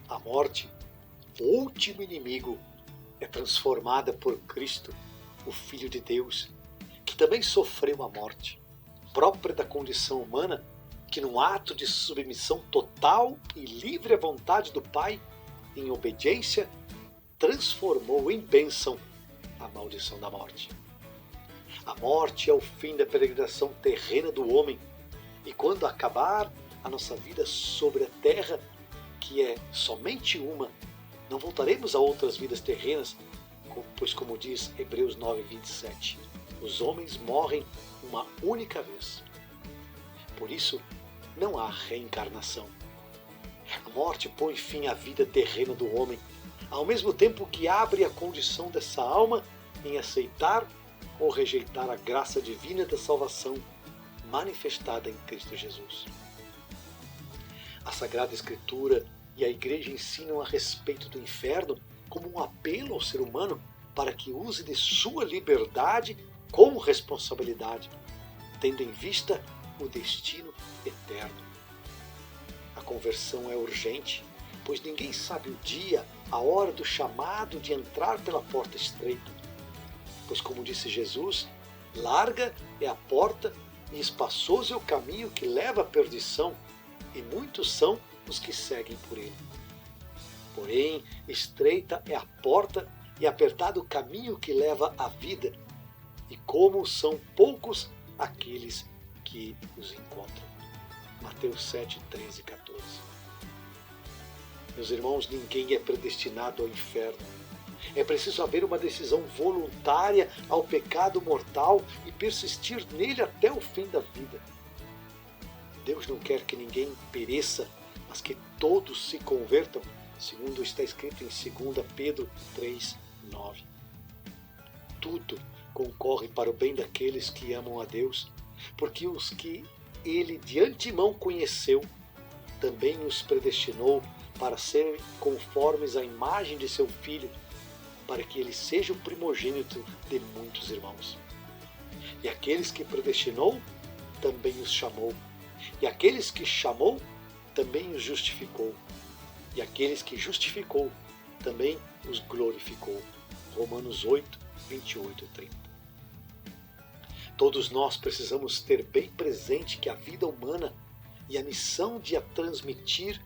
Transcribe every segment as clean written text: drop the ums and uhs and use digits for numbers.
A morte, o último inimigo, é transformada por Cristo, o Filho de Deus, que também sofreu a morte, própria da condição humana, que num ato de submissão total e livre à vontade do Pai, em obediência, transformou em bênção a maldição da morte. A morte é o fim da peregrinação terrena do homem, e quando acabar a nossa vida sobre a terra, que é somente uma, não voltaremos a outras vidas terrenas, pois como diz Hebreus 9:27, os homens morrem uma única vez. Por isso, não há reencarnação. A morte põe fim à vida terrena do homem, ao mesmo tempo que abre a condição dessa alma em aceitar ou rejeitar a graça divina da salvação manifestada em Cristo Jesus. A Sagrada Escritura e a Igreja ensinam a respeito do inferno como um apelo ao ser humano para que use de sua liberdade com responsabilidade, tendo em vista o destino eterno. A conversão é urgente, pois ninguém sabe o dia, a hora do chamado de entrar pela porta estreita. Pois como disse Jesus, larga é a porta e espaçoso é o caminho que leva à perdição, e muitos são os que seguem por ele. Porém, estreita é a porta e apertado o caminho que leva à vida, e como são poucos aqueles que os encontram. Mateus 7, 13 e 14. Meus irmãos, ninguém é predestinado ao inferno. É preciso haver uma decisão voluntária ao pecado mortal e persistir nele até o fim da vida. Deus não quer que ninguém pereça, mas que todos se convertam, segundo está escrito em 2 Pedro 3, 9. Tudo concorre para o bem daqueles que amam a Deus, porque os que ele de antemão conheceu, também os predestinou para serem conformes à imagem de seu Filho, para que ele seja o primogênito de muitos irmãos. E aqueles que predestinou, também os chamou. E aqueles que chamou, também os justificou. E aqueles que justificou, também os glorificou. Romanos 8, 28 e 30. Todos nós precisamos ter bem presente que a vida humana e a missão de a transmitir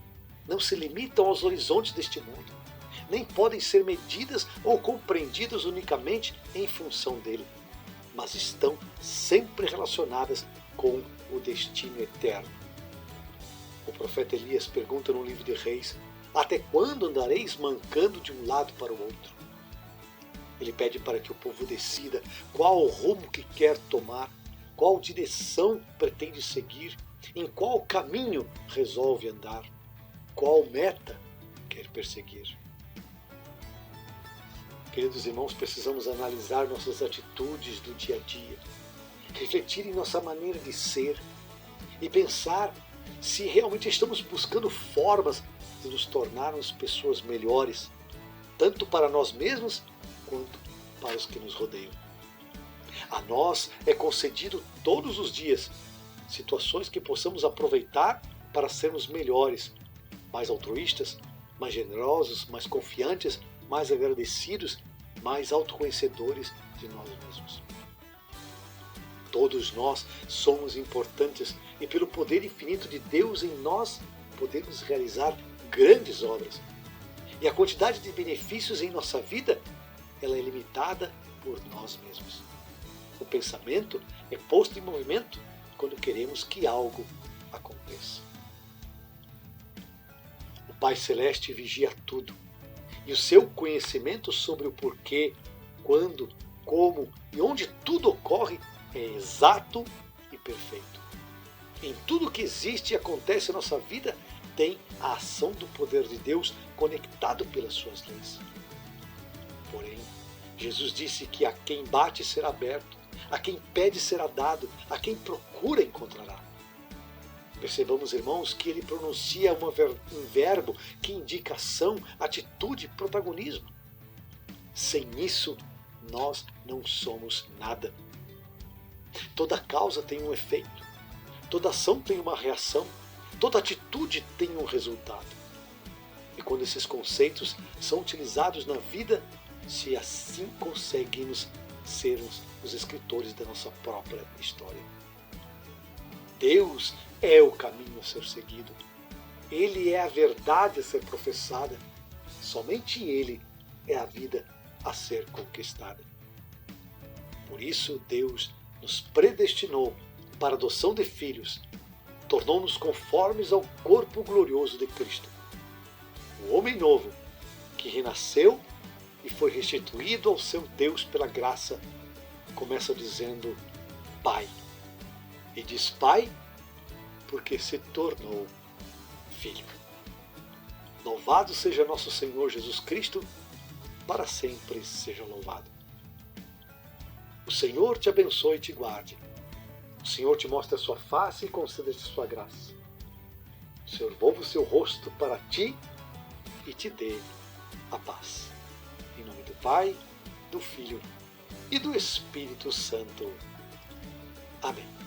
não se limitam aos horizontes deste mundo, nem podem ser medidas ou compreendidas unicamente em função dele, mas estão sempre relacionadas com o destino eterno. O profeta Elias pergunta no livro de Reis: até quando andareis mancando de um lado para o outro? Ele pede para que o povo decida qual o rumo que quer tomar, qual direção pretende seguir, em qual caminho resolve andar, qual meta quer perseguir. Queridos irmãos, precisamos analisar nossas atitudes do dia a dia, refletir em nossa maneira de ser e pensar se realmente estamos buscando formas de nos tornarmos pessoas melhores, tanto para nós mesmos quanto para os que nos rodeiam. A nós é concedido todos os dias situações que possamos aproveitar para sermos melhores, mais altruístas, mais generosos, mais confiantes, mais agradecidos, mais autoconhecedores de nós mesmos. Todos nós somos importantes e pelo poder infinito de Deus em nós podemos realizar grandes obras. E a quantidade de benefícios em nossa vida, ela é limitada por nós mesmos. O pensamento é posto em movimento quando queremos que algo aconteça. O Pai Celeste vigia tudo, e o seu conhecimento sobre o porquê, quando, como e onde tudo ocorre é exato e perfeito. Em tudo que existe e acontece em nossa vida tem a ação do poder de Deus conectado pelas suas leis. Porém, Jesus disse que a quem bate será aberto, a quem pede será dado, a quem procura encontrará. Percebamos, irmãos, que ele pronuncia um verbo que indica ação, atitude, protagonismo. Sem isso, nós não somos nada. Toda causa tem um efeito, toda ação tem uma reação, toda atitude tem um resultado. E quando esses conceitos são utilizados na vida, se assim conseguimos sermos os escritores da nossa própria história. Deus é o caminho a ser seguido. Ele é a verdade a ser professada. Somente Ele é a vida a ser conquistada. Por isso Deus nos predestinou para a adoção de filhos, tornou-nos conformes ao corpo glorioso de Cristo. O homem novo, que renasceu e foi restituído ao seu Deus pela graça, começa dizendo Pai. E diz Pai porque se tornou Filho. Louvado seja nosso Senhor Jesus Cristo, para sempre seja louvado. O Senhor te abençoe e te guarde. O Senhor te mostre a sua face e conceda-te sua graça. O Senhor volva o seu rosto para ti e te dê a paz. Em nome do Pai, do Filho e do Espírito Santo. Amém.